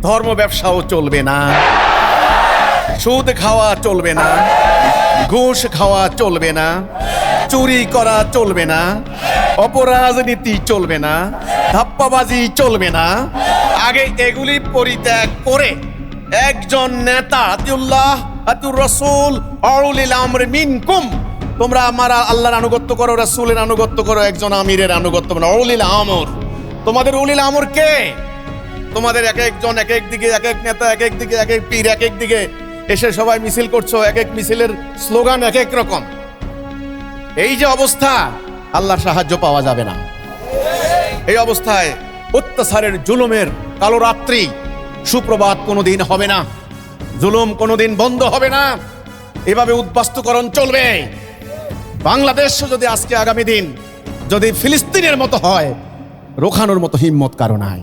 ধর্ম ব্যবসাও চলবে না, সুদ খাওয়া চলবে না, ঘুষ খাওয়া চলবে না, চুরি করা চলবে না, অপরাজনীতি চলবে না, ধাপ্পাবাজি চলবে না। আগে এগুলি পরিত্যাগ করে একজন নেতা আতিউল্লাহ আতিউর রাসূল আউলিল আমর মিনকুম, তোমরা আমার আল্লাহর আনুগত্য করো, রাসূলের আনুগত্য করো, একজন আমিরের আনুগত্য করো। আউলিল আমর, তোমাদের উলিল আমর কে? তোমাদের এক একজন এক এক দিকে, এক এক নেতা এক এক দিকে, এক এক পীর এক এক দিকে এসে সবাই মিছিল করছো, এক এক মিছিলের স্লোগান এক এক রকম। এই যে অবস্থা, আল্লাহর সাহায্য পাওয়া যাবে না। এই অবস্থায় অত্যাচারের জুলুমের কালো রাত্রি সুপ্রভাত কোনোদিন হবে না, জুলুম কোনোদিন বন্ধ হবে না, এভাবে উদ্বাস্তুকরণ চলবে। বাংলাদেশ যদি আজকে আগামী দিন যদি ফিলিস্তিনের মতো হয়, রোখানোর মতো হিম্মত কারো নাই।